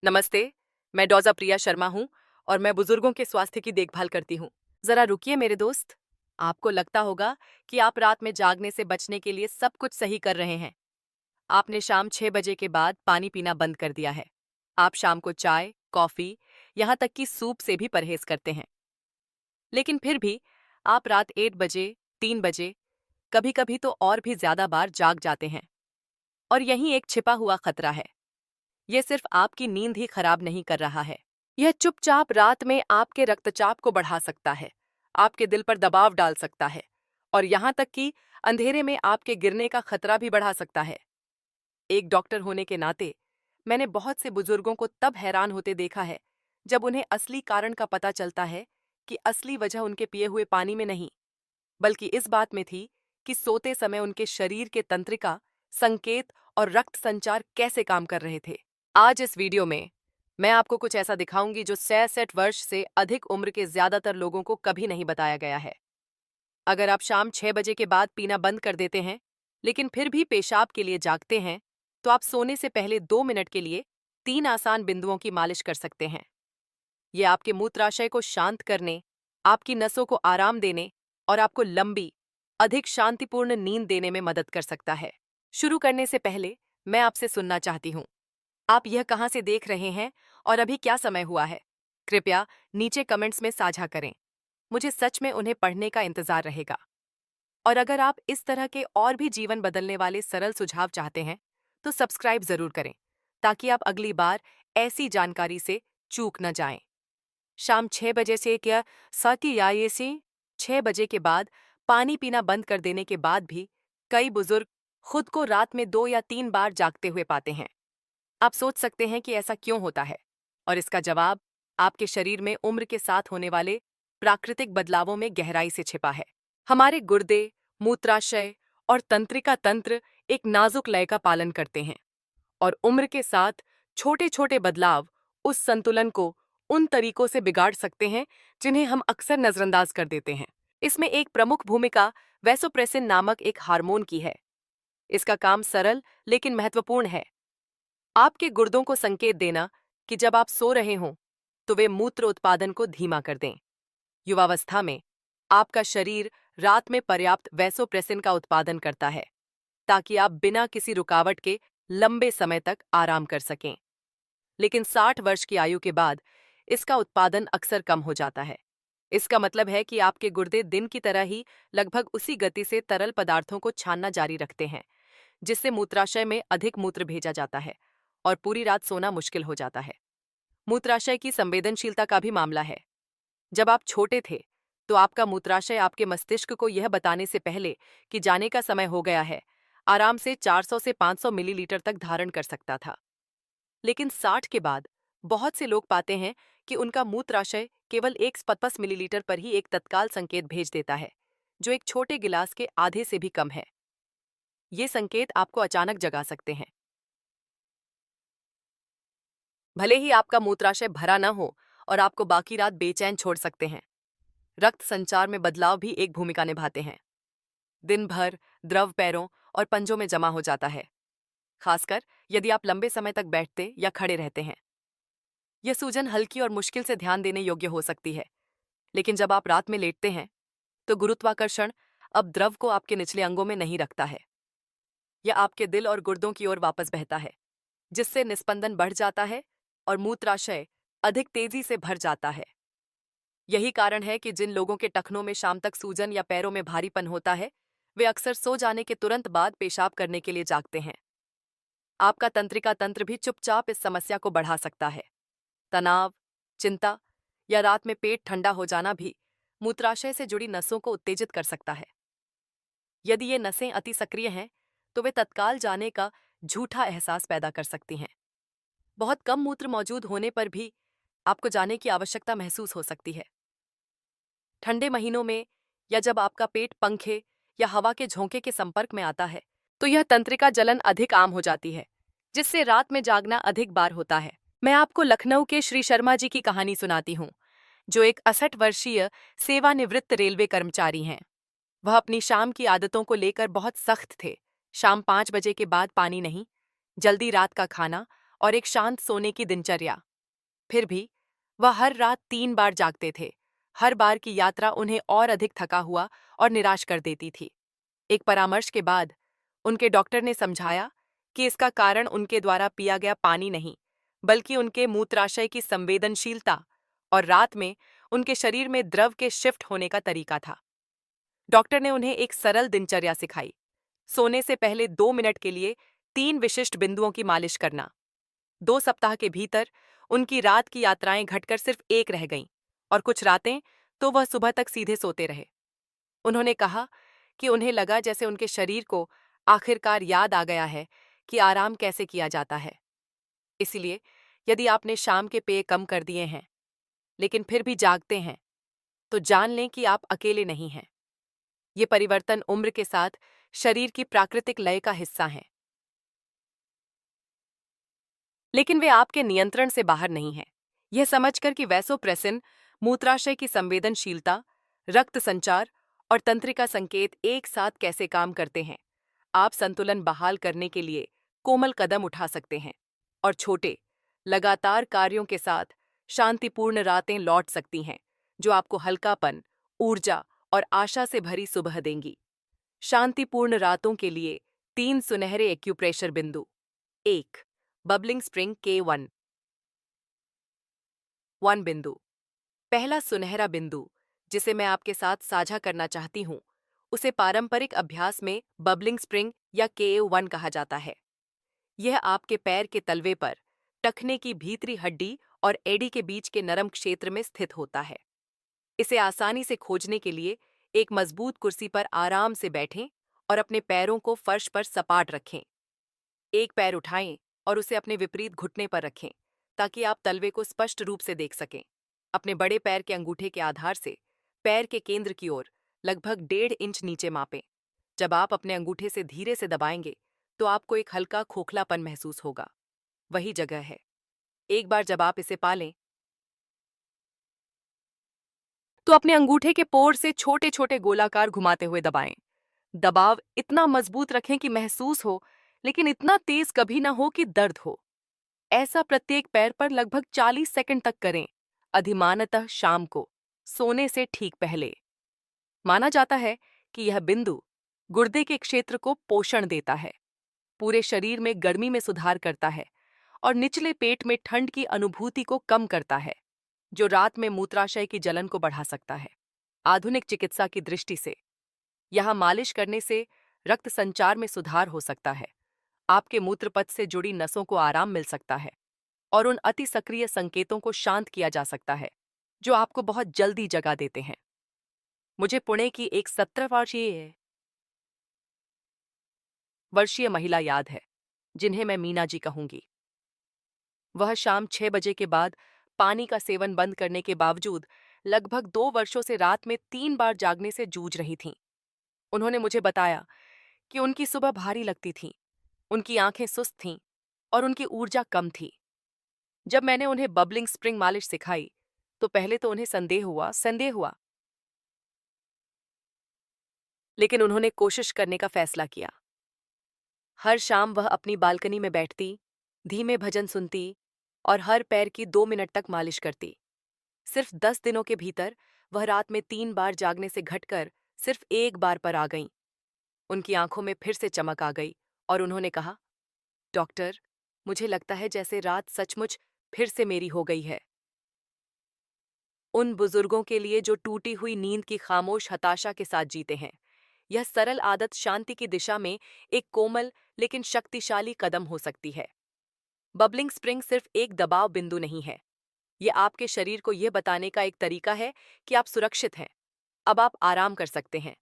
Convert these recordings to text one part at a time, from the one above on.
नमस्ते। मैं डॉक्टर प्रिया शर्मा हूँ और मैं बुजुर्गों के स्वास्थ्य की देखभाल करती हूँ। जरा रुकिए मेरे दोस्त। आपको लगता होगा कि आप रात में जागने से बचने के लिए सब कुछ सही कर रहे हैं। आपने शाम 6 बजे के बाद पानी पीना बंद कर दिया है। आप शाम को चाय, कॉफी, यहाँ तक कि सूप से भी परहेज करते हैं। लेकिन फिर भी आप रात 8 बजे, 3 बजे, कभी कभी तो और भी ज्यादा बार जाग जाते हैं। और यही एक छिपा हुआ खतरा है। यह सिर्फ आपकी नींद ही खराब नहीं कर रहा है, यह चुपचाप रात में आपके रक्तचाप को बढ़ा सकता है, आपके दिल पर दबाव डाल सकता है और यहाँ तक कि अंधेरे में आपके गिरने का खतरा भी बढ़ा सकता है। एक डॉक्टर होने के नाते मैंने बहुत से बुजुर्गों को तब हैरान होते देखा है जब उन्हें असली कारण का पता चलता है कि असली वजह उनके पिए हुए पानी में नहीं, बल्कि इस बात में थी कि सोते समय उनके शरीर के तंत्रिका, संकेत और रक्त संचार कैसे काम कर रहे थे। आज इस वीडियो में मैं आपको कुछ ऐसा दिखाऊंगी जो 66 वर्ष से अधिक उम्र के ज्यादातर लोगों को कभी नहीं बताया गया है। अगर आप शाम 6 बजे के बाद पीना बंद कर देते हैं, लेकिन फिर भी पेशाब के लिए जागते हैं, तो आप सोने से पहले 2 मिनट के लिए 3 आसान बिंदुओं की मालिश कर सकते हैं। ये आपके मूत्राशय को शांत करने, आपकी नसों को आराम देने और आपको लंबी, अधिक शांतिपूर्ण नींद देने में मदद कर सकता है। शुरू करने से पहले मैं आपसे सुनना चाहती हूँ। आप यह कहाँ से देख रहे हैं और अभी क्या समय हुआ है? कृपया नीचे कमेंट्स में साझा करें। मुझे सच में उन्हें पढ़ने का इंतजार रहेगा। और अगर आप इस तरह के और भी जीवन बदलने वाले सरल सुझाव चाहते हैं, तो सब्सक्राइब जरूर करें, ताकि आप अगली बार ऐसी जानकारी से चूक न जाएं। शाम 6 बजे से क्या साथी या ये सी 6 बजे के बाद पानी पीना बंद कर देने के बाद भी कई बुजुर्ग खुद को रात में 2 या 3 बार जागते हुए पाते हैं। आप सोच सकते हैं कि ऐसा क्यों होता है, और इसका जवाब आपके शरीर में उम्र के साथ होने वाले प्राकृतिक बदलावों में गहराई से छिपा है। हमारे गुर्दे, मूत्राशय और तंत्रिका तंत्र एक नाजुक लय का पालन करते हैं, और उम्र के साथ छोटे छोटे बदलाव उस संतुलन को उन तरीकों से बिगाड़ सकते हैं जिन्हें हम अक्सर नजरअंदाज कर देते हैं। इसमें एक प्रमुख भूमिका वैसोप्रेसिन नामक एक हार्मोन की है। इसका काम सरल लेकिन महत्वपूर्ण है, आपके गुर्दों को संकेत देना कि जब आप सो रहे हों तो वे मूत्र उत्पादन को धीमा कर दें। युवावस्था में आपका शरीर रात में पर्याप्त वैसोप्रेसिन का उत्पादन करता है, ताकि आप बिना किसी रुकावट के लंबे समय तक आराम कर सकें। लेकिन 60 वर्ष की आयु के बाद इसका उत्पादन अक्सर कम हो जाता है। इसका मतलब है कि आपके गुर्दे दिन की तरह ही लगभग उसी गति से तरल पदार्थों को छानना जारी रखते हैं, जिससे मूत्राशय में अधिक मूत्र भेजा जाता है और पूरी रात सोना मुश्किल हो जाता है। मूत्राशय की संवेदनशीलता का भी मामला है। जब आप छोटे थे तो आपका मूत्राशय आपके मस्तिष्क को यह बताने से पहले कि जाने का समय हो गया है, आराम से 400 से 500 मिलीलीटर तक धारण कर सकता था। लेकिन 60 के बाद बहुत से लोग पाते हैं कि उनका मूत्राशय केवल 150 मिलीलीटर पर ही एक तत्काल संकेत भेज देता है, जो एक छोटे गिलास के आधे से भी कम है। ये संकेत आपको अचानक जगा सकते हैं। भले ही आपका मूत्राशय भरा न हो, और आपको बाकी रात बेचैन छोड़ सकते हैं। रक्त संचार में बदलाव भी एक भूमिका निभाते हैं। दिन भर द्रव पैरों और पंजों में जमा हो जाता है, खासकर यदि आप लंबे समय तक बैठते या खड़े रहते हैं। यह सूजन हल्की और मुश्किल से ध्यान देने योग्य हो सकती है, लेकिन जब आप रात में लेटते हैं तो गुरुत्वाकर्षण अब द्रव को आपके निचले अंगों में नहीं रखता है। यह आपके दिल और गुर्दों की ओर वापस बहता है, जिससे निस्पंदन बढ़ जाता है और मूत्राशय अधिक तेजी से भर जाता है। यही कारण है कि जिन लोगों के टखनों में शाम तक सूजन या पैरों में भारीपन होता है, वे अक्सर सो जाने के तुरंत बाद पेशाब करने के लिए जागते हैं। आपका तंत्रिका तंत्र भी चुपचाप इस समस्या को बढ़ा सकता है। तनाव, चिंता या रात में पेट ठंडा हो जाना भी मूत्राशय से जुड़ी नसों को उत्तेजित कर सकता है। यदि ये नसें अति सक्रिय हैं, तो वे तत्काल जाने का झूठा एहसास पैदा कर सकती हैं। बहुत कम मूत्र मौजूद होने पर भी आपको जाने की आवश्यकता महसूस हो सकती है। ठंडे महीनों में या जब आपका पेट पंखे या हवा के झोंके के संपर्क में आता है, तो यह तंत्रिका जलन अधिक आम हो जाती है, जिससे रात में जागना अधिक बार होता है। मैं आपको लखनऊ के श्री शर्मा जी की कहानी सुनाती हूँ, जो एक 68 वर्षीय सेवानिवृत्त रेलवे कर्मचारी हैं। वह अपनी शाम की आदतों को लेकर बहुत सख्त थे। शाम 5 बजे के बाद पानी नहीं, जल्दी रात का खाना और एक शांत सोने की दिनचर्या। फिर भी वह हर रात 3 बार जागते थे। हर बार की यात्रा उन्हें और अधिक थका हुआ और निराश कर देती थी। एक परामर्श के बाद उनके डॉक्टर ने समझाया कि इसका कारण उनके द्वारा पिया गया पानी नहीं, बल्कि उनके मूत्राशय की संवेदनशीलता और रात में उनके शरीर में द्रव के शिफ्ट होने का तरीका था। डॉक्टर ने उन्हें एक सरल दिनचर्या सिखाई। सोने से पहले 2 मिनट के लिए 3 विशिष्ट बिंदुओं की मालिश करना। 2 सप्ताह के भीतर उनकी रात की यात्राएं घटकर सिर्फ 1 रह गईं और कुछ रातें तो वह सुबह तक सीधे सोते रहे। उन्होंने कहा कि उन्हें लगा जैसे उनके शरीर को आखिरकार याद आ गया है कि आराम कैसे किया जाता है। इसलिए यदि आपने शाम के पेय कम कर दिए हैं, लेकिन फिर भी जागते हैं, तो जान लें कि आप अकेले नहीं हैं। ये परिवर्तन उम्र के साथ शरीर की प्राकृतिक लय का हिस्सा हैं। लेकिन वे आपके नियंत्रण से बाहर नहीं हैं। यह समझकर कि वैसोप्रेसिन, मूत्राशय की संवेदनशीलता, रक्त संचार और तंत्रिका संकेत एक साथ कैसे काम करते हैं, आप संतुलन बहाल करने के लिए कोमल कदम उठा सकते हैं और छोटे, लगातार कार्यों के साथ शांतिपूर्ण रातें लौट सकती हैं, जो आपको हल्कापन, ऊर्जा और आशा से भरी सुबह देंगी। शांतिपूर्ण रातों के लिए 3 सुनहरे एक्यूप्रेशर बिंदु। 1. Bubbling spring K1। 1 बिंदु। पहला सुनहरा बिंदु, जिसे मैं आपके साथ साझा करना चाहती हूँ, उसे पारंपरिक अभ्यास में बबलिंग स्प्रिंग या K1 कहा जाता है। यह आपके पैर के तलवे पर, टखने की भीतरी हड्डी और एड़ी के बीच के नरम क्षेत्र में स्थित होता है। इसे आसानी से खोजने के लिए एक मजबूत कुर्सी पर आराम से बैठें और अपने पैरों को फर्श पर सपाट रखें। एक पैर उठाएं और उसे अपने विपरीत घुटने पर रखें, ताकि आप तलवे को स्पष्ट रूप से देख सकें। अपने बड़े पैर के अंगूठे के आधार से पैर के केंद्र की ओर लगभग 1.5 इंच नीचे मापें। जब आप अपने अंगूठे से धीरे से दबाएंगे, तो आपको एक हल्का खोखलापन महसूस होगा। वही जगह है। एक बार जब आप इसे पा लें, तो अपने अंगूठे के पोर से छोटे छोटे गोलाकार घुमाते हुए दबाएं। दबाव इतना मजबूत रखें कि महसूस हो, लेकिन इतना तेज कभी ना हो कि दर्द हो। ऐसा प्रत्येक पैर पर लगभग 40 सेकंड तक करें, अधिमानतः शाम को सोने से ठीक पहले। माना जाता है कि यह बिंदु गुर्दे के क्षेत्र को पोषण देता है, पूरे शरीर में गर्मी में सुधार करता है और निचले पेट में ठंड की अनुभूति को कम करता है, जो रात में मूत्राशय की जलन को बढ़ा सकता है। आधुनिक चिकित्सा की दृष्टि से यहाँ मालिश करने से रक्त संचार में सुधार हो सकता है, आपके मूत्रपथ से जुड़ी नसों को आराम मिल सकता है और उन अति सक्रिय संकेतों को शांत किया जा सकता है, जो आपको बहुत जल्दी जगा देते हैं। मुझे पुणे की एक 17 वर्षीय महिला याद है, जिन्हें मैं मीना जी कहूंगी। वह शाम 6 बजे के बाद पानी का सेवन बंद करने के बावजूद लगभग 2 वर्षों से रात में 3 बार जागने से जूझ रही थीं। उन्होंने मुझे बताया कि उनकी सुबह भारी लगती थी, उनकी आंखें सुस्त थीं और उनकी ऊर्जा कम थी। जब मैंने उन्हें बबलिंग स्प्रिंग मालिश सिखाई, तो पहले तो उन्हें संदेह हुआ, लेकिन उन्होंने कोशिश करने का फैसला किया। हर शाम वह अपनी बालकनी में बैठती, धीमे भजन सुनती और हर पैर की 2 मिनट तक मालिश करती। सिर्फ 10 दिनों के भीतर वह रात में 3 बार जागने से घटकर सिर्फ 1 बार पर आ गईं। उनकी आंखों में फिर से चमक आ गई और उन्होंने कहा, डॉक्टर, मुझे लगता है जैसे रात सचमुच फिर से मेरी हो गई है। उन बुजुर्गों के लिए जो टूटी हुई नींद की खामोश हताशा के साथ जीते हैं, यह सरल आदत शांति की दिशा में एक कोमल लेकिन शक्तिशाली कदम हो सकती है। बबलिंग स्प्रिंग सिर्फ एक दबाव बिंदु नहीं है, यह आपके शरीर को यह बताने का एक तरीका है कि आप सुरक्षित हैं, अब आप आराम कर सकते हैं।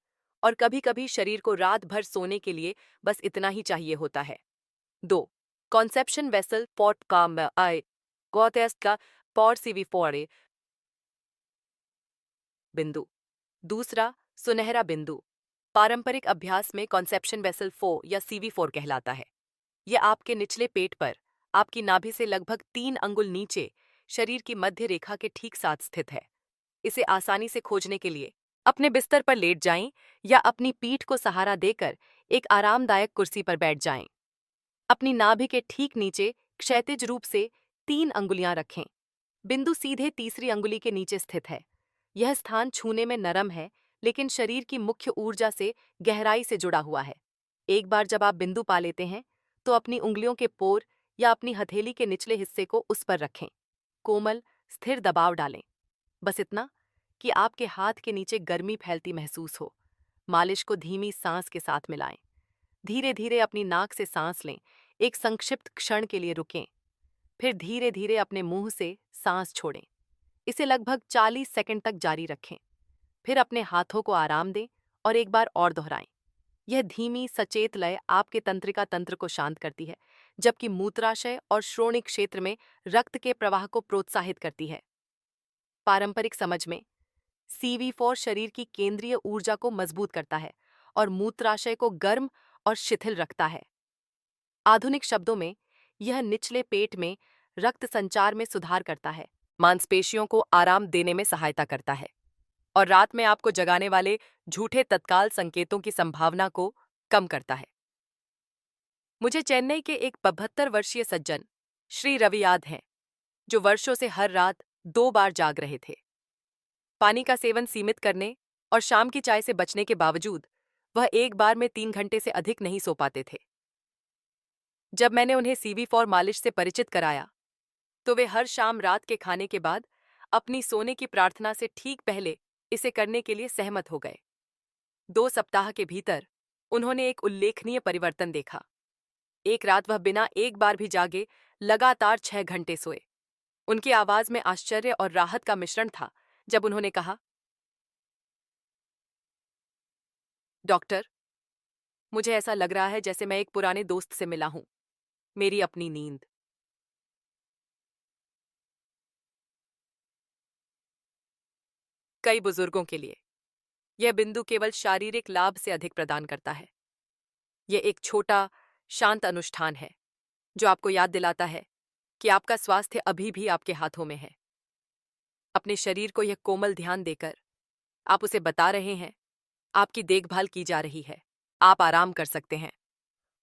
और कभी-कभी शरीर को रात भर सोने के लिए बस इतना ही चाहिए होता है। 2. कॉन्सेप्शन वेसल पॉट काम आई गोटेस्ट का पॉट सीवी फोरे बिंदु। दूसरा सुनहरा बिंदु पारंपरिक अभ्यास में कॉन्सेप्शन वेसल 4 या CV4 कहलाता है। यह आपके निचले पेट पर, आपकी नाभि से लगभग 3 अंगुल नीचे, शरीर की मध्य रेखा के ठीक साथ स्थित है। इसे आसानी से खोजने के लिए अपने बिस्तर पर लेट जाएं या अपनी पीठ को सहारा देकर एक आरामदायक कुर्सी पर बैठ जाएं। अपनी नाभि के ठीक नीचे क्षैतिज रूप से 3 अंगुलियां रखें। बिंदु सीधे तीसरी अंगुली के नीचे स्थित है। यह स्थान छूने में नरम है, लेकिन शरीर की मुख्य ऊर्जा से गहराई से जुड़ा हुआ है। एक बार जब आप बिंदु पा लेते हैं, तो अपनी उंगलियों के पोर या अपनी हथेली के निचले हिस्से को उस पर रखें। कोमल, स्थिर दबाव डालें। बस इतना कि आपके हाथ के नीचे गर्मी फैलती महसूस हो। मालिश को धीमी सांस के साथ मिलाएं। धीरे धीरे अपनी नाक से सांस लें। एक संक्षिप्त क्षण के लिए रुकें। फिर धीरे धीरे अपने मुंह से सांस छोड़ें। इसे लगभग 40 सेकंड तक जारी रखें। फिर अपने हाथों को आराम दें और एक बार और दोहराएं। यह धीमी सचेत लय आपके तंत्रिका तंत्र को शांत करती है, जबकि मूत्राशय और श्रोणि क्षेत्र में रक्त के प्रवाह को प्रोत्साहित करती है। पारंपरिक समझ में CV4 शरीर की केंद्रीय ऊर्जा को मजबूत करता है और मूत्राशय को गर्म और शिथिल रखता है। आधुनिक शब्दों में, यह निचले पेट में रक्त संचार में सुधार करता है, मांसपेशियों को आराम देने में सहायता करता है और रात में आपको जगाने वाले झूठे तत्काल संकेतों की संभावना को कम करता है। मुझे चेन्नई के एक 72 वर्षीय सज्जन श्री रवि याद हैं, जो वर्षों से हर रात 2 बार जाग रहे थे। पानी का सेवन सीमित करने और शाम की चाय से बचने के बावजूद वह एक बार में 3 घंटे से अधिक नहीं सो पाते थे। जब मैंने उन्हें CV4 मालिश से परिचित कराया, तो वे हर शाम रात के खाने के बाद अपनी सोने की प्रार्थना से ठीक पहले इसे करने के लिए सहमत हो गए। 2 सप्ताह के भीतर उन्होंने एक उल्लेखनीय परिवर्तन देखा। एक रात वह बिना एक बार भी जागे लगातार 6 घंटे सोए। उनकी आवाज में आश्चर्य और राहत का मिश्रण था जब उन्होंने कहा, डॉक्टर, मुझे ऐसा लग रहा है जैसे मैं एक पुराने दोस्त से मिला हूं। मेरी अपनी नींद। कई बुजुर्गों के लिए यह बिंदु केवल शारीरिक लाभ से अधिक प्रदान करता है। यह एक छोटा, शांत अनुष्ठान है जो आपको याद दिलाता है कि आपका स्वास्थ्य अभी भी आपके हाथों में है। अपने शरीर को यह कोमल ध्यान देकर आप उसे बता रहे हैं, आपकी देखभाल की जा रही है, आप आराम कर सकते हैं।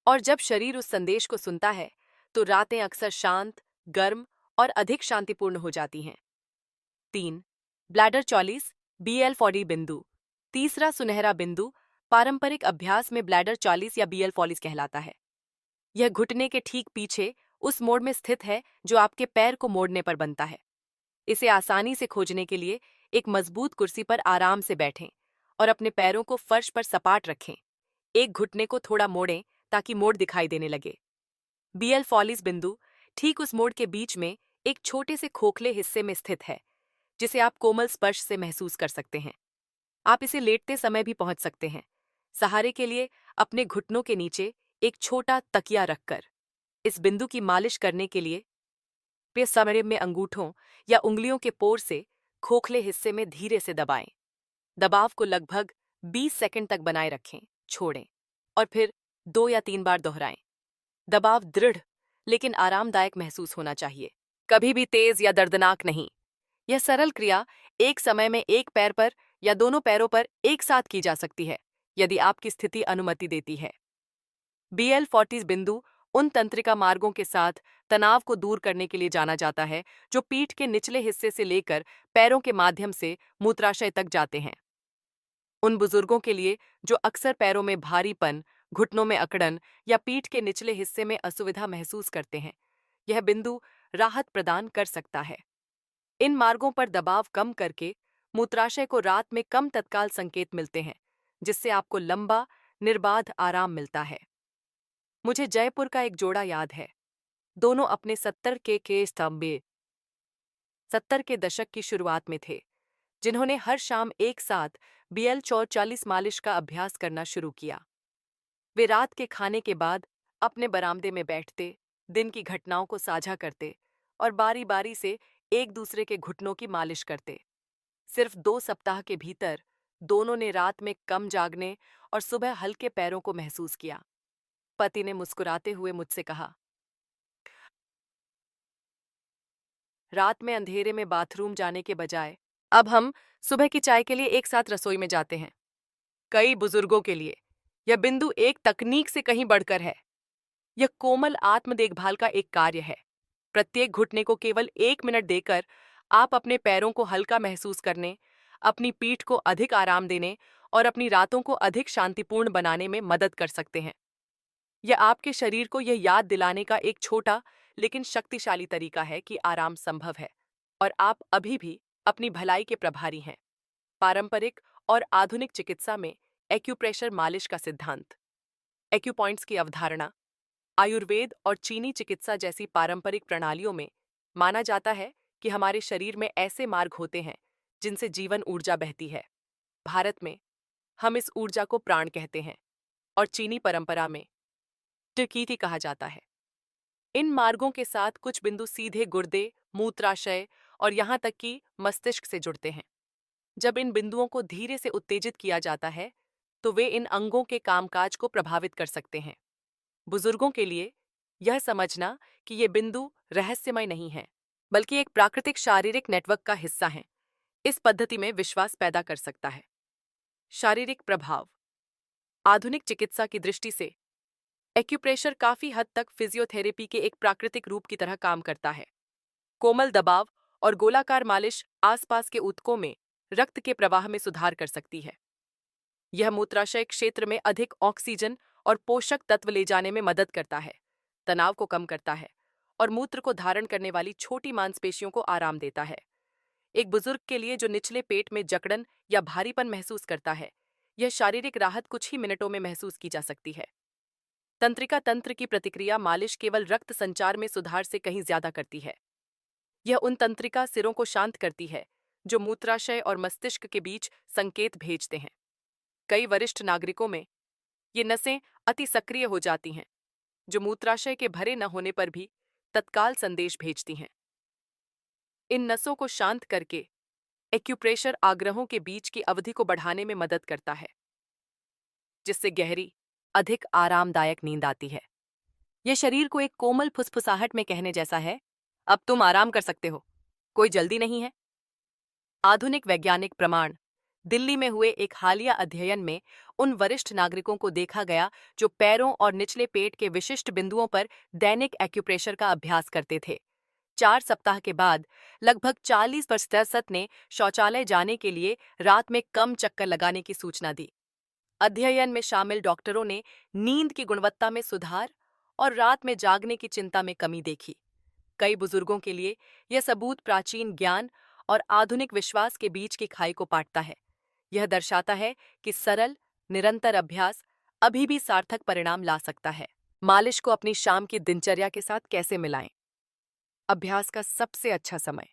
और जब शरीर उस संदेश को सुनता है, तो रातें अक्सर शांत, गर्म और अधिक शांतिपूर्ण हो जाती हैं। 3. ब्लैडर 40 BL40 बिंदु। तीसरा सुनहरा बिंदु पारंपरिक अभ्यास में ब्लैडर 40 या BL40 कहलाता है। यह घुटने के ठीक पीछे उस मोड़ में स्थित है जो आपके पैर को मोड़ने पर बनता है। इसे आसानी से खोजने के लिए एक मजबूत कुर्सी पर आराम से बैठें और अपने पैरों को फर्श पर सपाट रखें। एक घुटने को थोड़ा मोड़ें ताकि मोड़ दिखाई देने लगे। BL40 बिंदु ठीक उस मोड़ के बीच में एक छोटे से खोखले हिस्से में स्थित है, जिसे आप कोमल स्पर्श से महसूस कर सकते हैं। आप इसे लेटते समय भी पहुंच सकते हैं, सहारे के लिए अपने घुटनों के नीचे एक छोटा तकिया रखकर। इस बिंदु की मालिश करने के लिए वे समय में अंगूठों या उंगलियों के पोर से खोखले हिस्से में धीरे से दबाएं। दबाव को लगभग 20 सेकंड तक बनाए रखें, छोड़ें और फिर 2 या 3 बार दोहराएं। दबाव दृढ़ लेकिन आरामदायक महसूस होना चाहिए, कभी भी तेज या दर्दनाक नहीं। यह सरल क्रिया एक समय में एक पैर पर या दोनों पैरों पर एक साथ की जा सकती है, यदि आपकी स्थिति अनुमति देती है। BL40 बिंदु उन तंत्रिका मार्गों के साथ तनाव को दूर करने के लिए जाना जाता है जो पीठ के निचले हिस्से से लेकर पैरों के माध्यम से मूत्राशय तक जाते हैं। उन बुजुर्गों के लिए जो अक्सर पैरों में भारीपन, घुटनों में अकड़न या पीठ के निचले हिस्से में असुविधा महसूस करते हैं, यह बिंदु राहत प्रदान कर सकता है। इन मार्गों पर दबाव कम करके मूत्राशय को रात में कम तत्काल संकेत मिलते हैं, जिससे आपको लंबा, निर्बाध आराम मिलता है। मुझे जयपुर का एक जोड़ा याद है। दोनों अपने 70 के स्तंभे 70 के दशक की शुरुआत में थे, जिन्होंने हर शाम एक साथ BL40 मालिश का अभ्यास करना शुरू किया। वे रात के खाने के बाद अपने बरामदे में बैठते, दिन की घटनाओं को साझा करते और बारी बारी से एक दूसरे के घुटनों की मालिश करते। सिर्फ 2 सप्ताह के भीतर दोनों ने रात में कम जागने और सुबह हल्के पैरों को महसूस किया। पति ने मुस्कुराते हुए मुझसे कहा, रात में अंधेरे में बाथरूम जाने के बजाय अब हम सुबह की चाय के लिए एक साथ रसोई में जाते हैं। कई बुजुर्गों के लिए यह बिंदु एक तकनीक से कहीं बढ़कर है। यह कोमल आत्म देखभाल का एक कार्य है। प्रत्येक घुटने को केवल 1 मिनट देकर आप अपने पैरों को हल्का महसूस करने, अपनी पीठ को अधिक आराम देने और अपनी रातों को अधिक शांतिपूर्ण बनाने में मदद कर सकते हैं। यह आपके शरीर को यह याद दिलाने का एक छोटा लेकिन शक्तिशाली तरीका है कि आराम संभव है और आप अभी भी अपनी भलाई के प्रभारी हैं। पारंपरिक और आधुनिक चिकित्सा में एक्यूप्रेशर मालिश का सिद्धांत। एक्यूपॉइंट्स की अवधारणा। आयुर्वेद और चीनी चिकित्सा जैसी पारंपरिक प्रणालियों में माना जाता है कि हमारे शरीर में ऐसे मार्ग होते हैं जिनसे जीवन ऊर्जा बहती है। भारत में हम इस ऊर्जा को प्राण कहते हैं और चीनी परंपरा में प्रकृति कहा जाता है। इन मार्गों के साथ कुछ बिंदु सीधे गुर्दे, मूत्राशय और यहाँ तक कि मस्तिष्क से जुड़ते हैं। जब इन बिंदुओं को धीरे से उत्तेजित किया जाता है तो वे इन अंगों के कामकाज को प्रभावित कर सकते हैं। बुजुर्गों के लिए यह समझना कि ये बिंदु रहस्यमय नहीं है, बल्कि एक प्राकृतिक शारीरिक नेटवर्क का हिस्सा हैं, इस पद्धति में विश्वास पैदा कर सकता है। शारीरिक प्रभाव। आधुनिक चिकित्सा की दृष्टि से एक्यूप्रेशर काफी हद तक फिजियोथेरेपी के एक प्राकृतिक रूप की तरह काम करता है। कोमल दबाव और गोलाकार मालिश आसपास के ऊतकों में रक्त के प्रवाह में सुधार कर सकती है। यह मूत्राशय क्षेत्र में अधिक ऑक्सीजन और पोषक तत्व ले जाने में मदद करता है, तनाव को कम करता है और मूत्र को धारण करने वाली छोटी मांसपेशियों को आराम देता है। एक बुजुर्ग के लिए जो निचले पेट में जकड़न या भारीपन महसूस करता है, यह शारीरिक राहत कुछ ही मिनटों में महसूस की जा सकती है। तंत्रिका तंत्र की प्रतिक्रिया मालिश केवल रक्त संचार में सुधार से कहीं ज्यादा करती है। यह उन तंत्रिका सिरों को शांत करती है जो मूत्राशय और मस्तिष्क के बीच संकेत भेजते हैं। कई वरिष्ठ नागरिकों में ये नसें अति सक्रिय हो जाती हैं, जो मूत्राशय के भरे न होने पर भी तत्काल संदेश भेजती हैं। इन नसों को शांत करके एक्यूप्रेशर आग्रहों के बीच की अवधि को बढ़ाने में मदद करता है, जिससे गहरी, अधिक आरामदायक नींद आती है। यह शरीर को एक कोमल फुसफुसाहट में कहने जैसा है, अब तुम आराम कर सकते हो, कोई जल्दी नहीं है। आधुनिक वैज्ञानिक प्रमाण। दिल्ली में हुए एक हालिया अध्ययन में उन वरिष्ठ नागरिकों को देखा गया जो पैरों और निचले पेट के विशिष्ट बिंदुओं पर दैनिक एक्यूप्रेशर का अभ्यास करते थे। 4 सप्ताह के बाद लगभग 40% ने शौचालय जाने के लिए रात में कम चक्कर लगाने की सूचना दी। अध्ययन में शामिल डॉक्टरों ने नींद की गुणवत्ता में सुधार और रात में जागने की चिंता में कमी देखी। कई बुजुर्गों के लिए यह सबूत प्राचीन ज्ञान और आधुनिक विश्वास के बीच की खाई को पाटता है। यह दर्शाता है कि सरल, निरंतर अभ्यास अभी भी सार्थक परिणाम ला सकता है। मालिश को अपनी शाम की दिनचर्या के साथ कैसे मिलाएं? अभ्यास का सबसे अच्छा समय।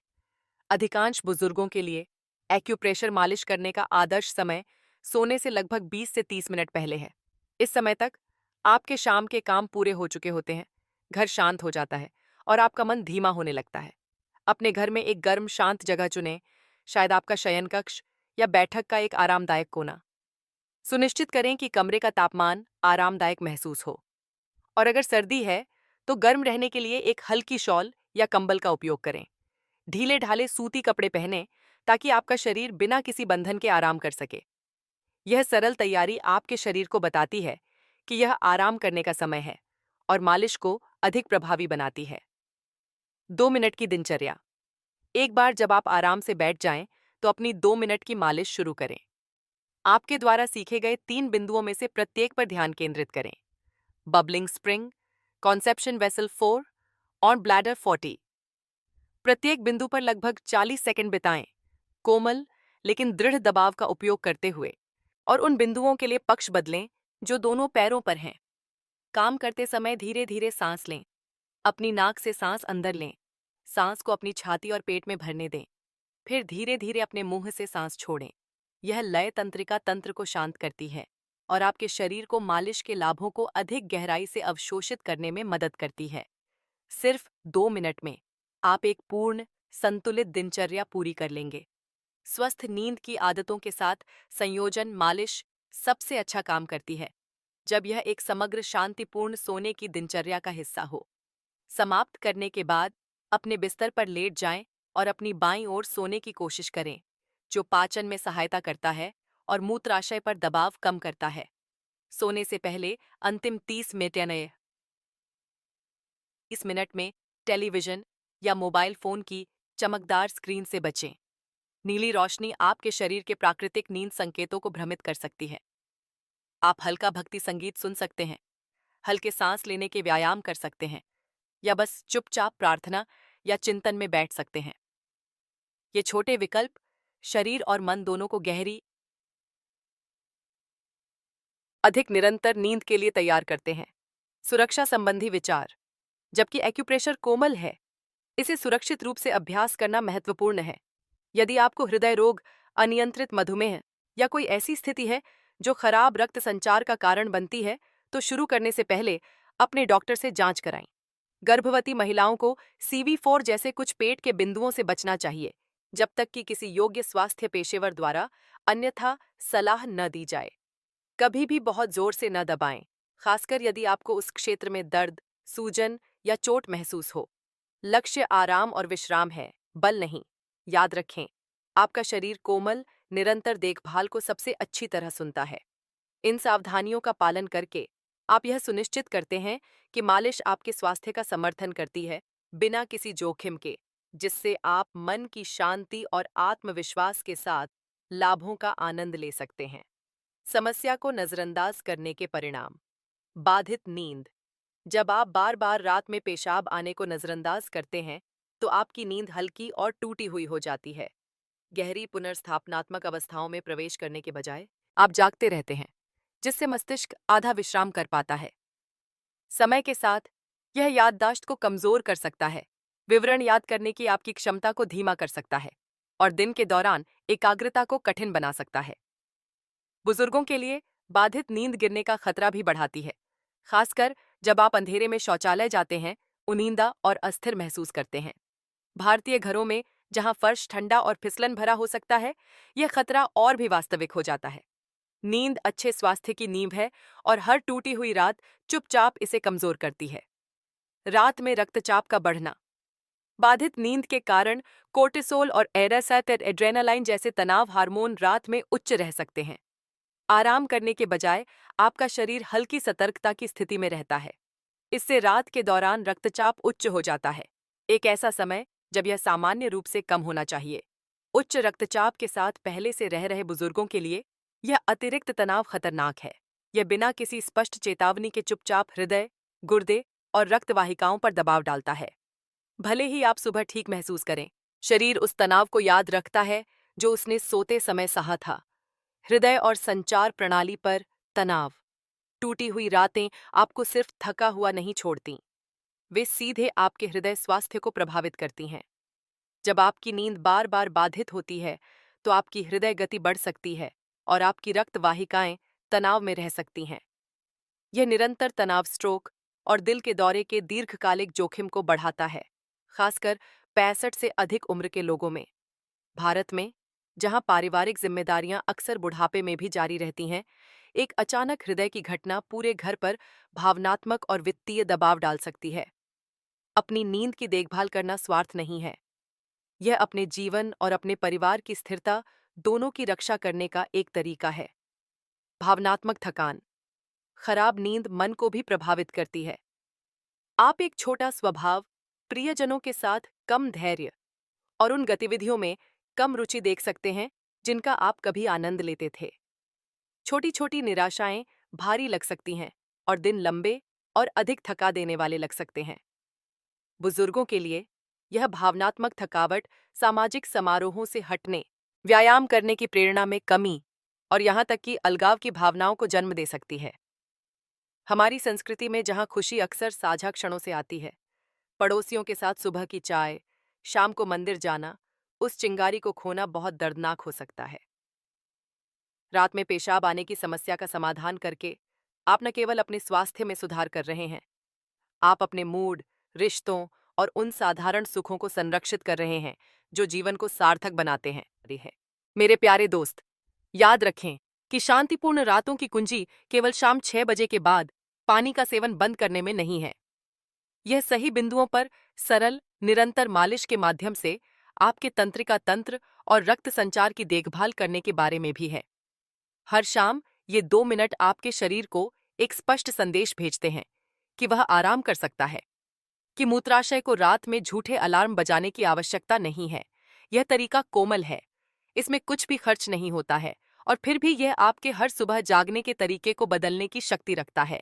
अधिकांश बुजुर्गों के लिए एक्यूप्रेशर मालिश करने का आदर्श समय सोने से लगभग 20 से 30 मिनट पहले है। इस समय तक आपके शाम के काम पूरे हो चुके होते हैं, घर शांत हो जाता है और आपका मन धीमा होने लगता है। अपने घर में एक गर्म शांत जगह चुनें, शायद आपका शयन कक्ष या बैठक का एक आरामदायक कोना। सुनिश्चित करें कि कमरे का तापमान आरामदायक महसूस हो और अगर सर्दी है तो गर्म रहने के लिए एक हल्की शॉल या कंबल का उपयोग करें। ढीले ढाले सूती कपड़े पहनें ताकि आपका शरीर बिना किसी बंधन के आराम कर सके। यह सरल तैयारी आपके शरीर को बताती है कि यह आराम करने का समय है और मालिश को अधिक प्रभावी बनाती है। 2 मिनट की दिनचर्या। एक बार जब आप आराम से बैठ जाएं, तो अपनी 2 मिनट की मालिश शुरू करें। आपके द्वारा सीखे गए 3 बिंदुओं में से प्रत्येक पर ध्यान केंद्रित करें। बबलिंग स्प्रिंग, कॉन्सेप्शन वेसल 4 और ब्लैडर 40। प्रत्येक बिंदु पर लगभग 40 सेकंड बिताएं, कोमल लेकिन दृढ़ दबाव का उपयोग करते हुए, और उन बिंदुओं के लिए पक्ष बदलें जो दोनों पैरों पर हैं। काम करते समय धीरे धीरे सांस लें। अपनी नाक से सांस अंदर लें, सांस को अपनी छाती और पेट में भरने दें, फिर धीरे धीरे अपने मुंह से सांस छोड़ें। यह लय तंत्रिका तंत्र को शांत करती है और आपके शरीर को मालिश के लाभों को अधिक गहराई से अवशोषित करने में मदद करती है। सिर्फ 2 मिनट में आप एक पूर्ण, संतुलित दिनचर्या पूरी कर लेंगे। स्वस्थ नींद की आदतों के साथ संयोजन मालिश सबसे अच्छा काम करती है, जब यह एक समग्र शांतिपूर्ण सोने की दिनचर्या का हिस्सा हो। समाप्त करने के बाद अपने बिस्तर पर लेट जाएं और अपनी बाईं ओर सोने की कोशिश करें, जो पाचन में सहायता करता है और मूत्राशय पर दबाव कम करता है। सोने से पहले अंतिम 30 मिनट इस मिनट में टेलीविजन या मोबाइल फोन की चमकदार स्क्रीन से बचें। नीली रोशनी आपके शरीर के प्राकृतिक नींद संकेतों को भ्रमित कर सकती है। आप हल्का भक्ति संगीत सुन सकते हैं, हल्के सांस लेने के व्यायाम कर सकते हैं, या बस चुपचाप प्रार्थना या चिंतन में बैठ सकते हैं। ये छोटे विकल्प शरीर और मन दोनों को गहरी, अधिक निरंतर नींद के लिए तैयार करते हैं। सुरक्षा संबंधी विचार। जबकि एक्यूप्रेशर कोमल है, इसे सुरक्षित रूप से अभ्यास करना महत्वपूर्ण है। यदि आपको हृदय रोग, अनियंत्रित मधुमेह या कोई ऐसी स्थिति है जो खराब रक्त संचार का कारण बनती है, तो शुरू करने से पहले अपने डॉक्टर से जांच कराएं। गर्भवती महिलाओं को CV4 जैसे कुछ पेट के बिंदुओं से बचना चाहिए, जब तक कि किसी योग्य स्वास्थ्य पेशेवर द्वारा अन्यथा सलाह न दी जाए। कभी भी बहुत जोर से न दबाएं, खासकर यदि आपको उस क्षेत्र में दर्द, सूजन या चोट महसूस हो। लक्ष्य आराम और विश्राम है, बल नहीं। याद रखें, आपका शरीर कोमल, निरंतर देखभाल को सबसे अच्छी तरह सुनता है। इन सावधानियों का पालन करके आप यह सुनिश्चित करते हैं कि मालिश आपके स्वास्थ्य का समर्थन करती है, बिना किसी जोखिम के, जिससे आप मन की शांति और आत्मविश्वास के साथ लाभों का आनंद ले सकते हैं। समस्या को नजरअंदाज करने के परिणाम। बाधित नींद। जब आप बार बार रात में पेशाब आने को नजरअंदाज करते हैं, तो आपकी नींद हल्की और टूटी हुई हो जाती है। गहरी पुनर्स्थापनात्मक अवस्थाओं में प्रवेश करने के बजाय आप जागते रहते हैं, जिससे मस्तिष्क आधा विश्राम कर पाता है। समय के साथ यह याददाश्त को कमजोर कर सकता है, विवरण याद करने की आपकी क्षमता को धीमा कर सकता है और दिन के दौरान एकाग्रता को कठिन बना सकता है। बुजुर्गों के लिए बाधित नींद गिरने का खतरा भी बढ़ाती है, खासकर जब आप अंधेरे में शौचालय जाते हैं, उनींदा और अस्थिर महसूस करते हैं। भारतीय घरों में जहां फर्श ठंडा और फिसलन भरा हो सकता है, यह खतरा और भी वास्तविक हो जाता है। नींद अच्छे स्वास्थ्य की नींव है और हर टूटी हुई रात चुपचाप इसे कमजोर करती है। रात में रक्तचाप का बढ़ना। बाधित नींद के कारण कोर्टिसोल और एड्रेनालाइन जैसे तनाव हार्मोन रात में उच्च रह सकते हैं। आराम करने के बजाय आपका शरीर हल्की सतर्कता की स्थिति में रहता है। इससे रात के दौरान रक्तचाप उच्च हो जाता है, एक ऐसा समय जब यह सामान्य रूप से कम होना चाहिए। उच्च रक्तचाप के साथ पहले से रह रहे बुजुर्गों के लिए यह अतिरिक्त तनाव खतरनाक है। यह बिना किसी स्पष्ट चेतावनी के चुपचाप हृदय, गुर्दे और रक्तवाहिकाओं पर दबाव डालता है। भले ही आप सुबह ठीक महसूस करें, शरीर उस तनाव को याद रखता है जो उसने सोते समय सहा था। हृदय और संचार प्रणाली पर तनाव। टूटी हुई रातें आपको सिर्फ थका हुआ नहीं छोड़ती, वे सीधे आपके हृदय स्वास्थ्य को प्रभावित करती हैं। जब आपकी नींद बार बार बाधित होती है, तो आपकी हृदय गति बढ़ सकती है और आपकी रक्त वाहिकाएं तनाव में रह सकती हैं। यह निरंतर तनाव स्ट्रोक और दिल के दौरे के दीर्घकालिक जोखिम को बढ़ाता है, खासकर 65 से अधिक उम्र के लोगों में। भारत में, जहां पारिवारिक जिम्मेदारियां अक्सर बुढ़ापे में भी जारी रहती हैं, एक अचानक हृदय की घटना पूरे घर पर भावनात्मक और वित्तीय दबाव डाल सकती है। अपनी नींद की देखभाल करना स्वार्थ नहीं है, यह अपने जीवन और अपने परिवार की स्थिरता दोनों की रक्षा करने का एक तरीका है। भावनात्मक थकान। खराब नींद मन को भी प्रभावित करती है। आप एक छोटा स्वभाव, प्रियजनों के साथ कम धैर्य और उन गतिविधियों में कम रुचि देख सकते हैं जिनका आप कभी आनंद लेते थे। छोटी छोटी निराशाएं भारी लग सकती हैं और दिन लंबे और अधिक थका देने वाले लग सकते हैं। बुजुर्गों के लिए यह भावनात्मक थकावट सामाजिक समारोहों से हटने, व्यायाम करने की प्रेरणा में कमी और यहाँ तक कि अलगाव की भावनाओं को जन्म दे सकती है। हमारी संस्कृति में जहाँ खुशी अक्सर साझा क्षणों से आती है, पड़ोसियों के साथ सुबह की चाय, शाम को मंदिर जाना, उस चिंगारी को खोना बहुत दर्दनाक हो सकता है। रात में पेशाब आने की समस्या का समाधान करके आप न केवल अपने स्वास्थ्य में सुधार कर रहे हैं, आप अपने मूड, रिश्तों और उन साधारण सुखों को संरक्षित कर रहे हैं जो जीवन को सार्थक बनाते हैं। मेरे प्यारे दोस्त, याद रखें कि शांतिपूर्ण रातों की कुंजी केवल शाम 6 बजे के बाद पानी का सेवन बंद करने में नहीं है। यह सही बिंदुओं पर सरल, निरंतर मालिश के माध्यम से आपके तंत्रिका तंत्र और रक्त संचार की देखभाल करने के बारे में भी है। हर शाम ये 2 मिनट आपके शरीर को एक स्पष्ट संदेश भेजते हैं कि वह आराम कर सकता है। कि मूत्राशय को रात में झूठे अलार्म बजाने की आवश्यकता नहीं है। यह तरीका कोमल है, इसमें कुछ भी खर्च नहीं होता है और फिर भी यह आपके हर सुबह जागने के तरीके को बदलने की शक्ति रखता है।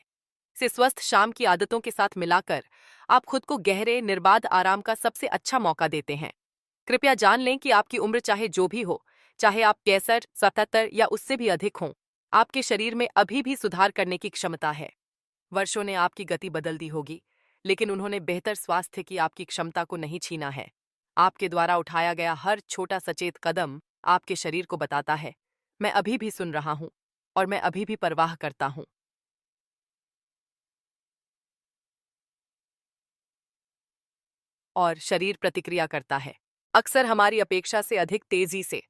इसे स्वस्थ शाम की आदतों के साथ मिलाकर आप खुद को गहरे निर्बाध आराम का सबसे अच्छा मौका देते हैं। कृपया जान लें कि आपकी उम्र चाहे जो भी हो, चाहे आप 65, 77 या उससे भी अधिक हों, आपके शरीर में अभी भी सुधार करने की क्षमता है। वर्षों ने आपकी गति बदल दी होगी, लेकिन उन्होंने बेहतर स्वास्थ्य की आपकी क्षमता को नहीं छीना है। आपके द्वारा उठाया गया हर छोटा सचेत कदम आपके शरीर को बताता है, मैं अभी भी सुन रहा हूं और मैं अभी भी परवाह करता हूं। और शरीर प्रतिक्रिया करता है, अक्सर हमारी अपेक्षा से अधिक तेजी से।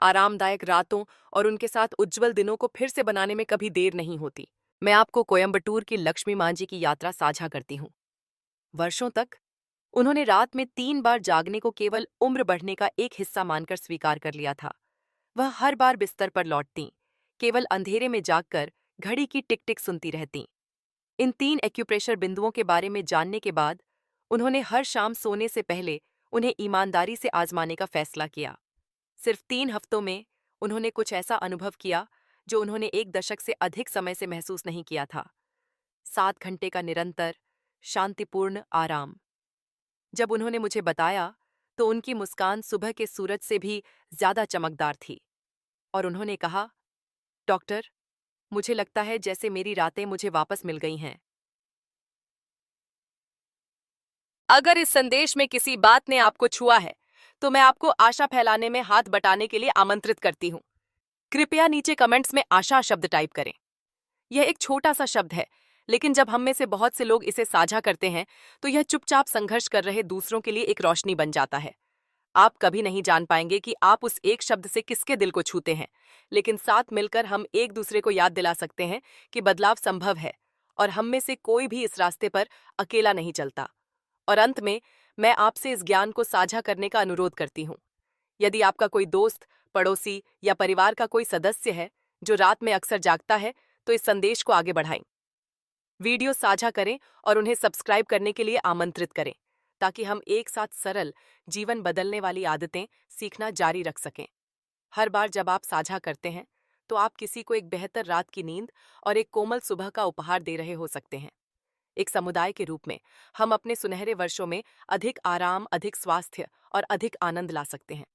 आरामदायक रातों और उनके साथ उज्जवल दिनों को फिर से बनाने में कभी देर नहीं होती। मैं आपको कोयम्बटूर की लक्ष्मी मां जी की यात्रा साझा करती हूँ। वर्षों तक उन्होंने रात में 3 बार जागने को केवल उम्र बढ़ने का एक हिस्सा मानकर स्वीकार कर लिया था। वह हर बार बिस्तर पर लौटतीं, केवल अंधेरे में जागकर घड़ी की टिक टिक सुनती रहतीं। इन 3 एक्यूप्रेशर बिंदुओं के बारे में जानने के बाद उन्होंने हर शाम सोने से पहले उन्हें ईमानदारी से आजमाने का फैसला किया। सिर्फ 3 हफ्तों में उन्होंने कुछ ऐसा अनुभव किया जो उन्होंने 1 दशक से अधिक समय से महसूस नहीं किया था। 7 घंटे का निरंतर शांतिपूर्ण आराम। जब उन्होंने मुझे बताया तो उनकी मुस्कान सुबह के सूरज से भी ज्यादा चमकदार थी और उन्होंने कहा, डॉक्टर, मुझे लगता है जैसे मेरी रातें मुझे वापस मिल गई हैं। अगर इस संदेश में किसी बात ने आपको छुआ है, तो मैं आपको आशा फैलाने में हाथ बटाने के लिए आमंत्रित करती हूँ। कृपया नीचे कमेंट्स में आशा शब्द टाइप करें। यह एक छोटा सा शब्द है, लेकिन जब हम में से बहुत से लोग इसे साझा करते हैं, तो यह चुपचाप संघर्ष कर रहे दूसरों के लिए एक रोशनी बन जाता है। आप कभी नहीं जान पाएंगे कि आप उस एक शब्द से किसके दिल को छूते हैं, लेकिन साथ मिलकर हम एक दूसरे को याद दिला सकते हैं कि बदलाव संभव है और हम में से कोई भी इस रास्ते पर अकेला नहीं चलता। और अंत में, मैं आपसे इस ज्ञान को साझा करने का अनुरोध करती हूँ। यदि आपका कोई दोस्त, पड़ोसी या परिवार का कोई सदस्य है जो रात में अक्सर जागता है, तो इस संदेश को आगे बढ़ाएं। वीडियो साझा करें और उन्हें सब्सक्राइब करने के लिए आमंत्रित करें, ताकि हम एक साथ सरल, जीवन बदलने वाली आदतें सीखना जारी रख सकें। हर बार जब आप साझा करते हैं, तो आप किसी को एक बेहतर रात की नींद और एक कोमल सुबह का उपहार दे रहे हो सकते हैं। एक समुदाय के रूप में हम अपने सुनहरे वर्षों में अधिक आराम, अधिक स्वास्थ्य और अधिक आनंद ला सकते हैं।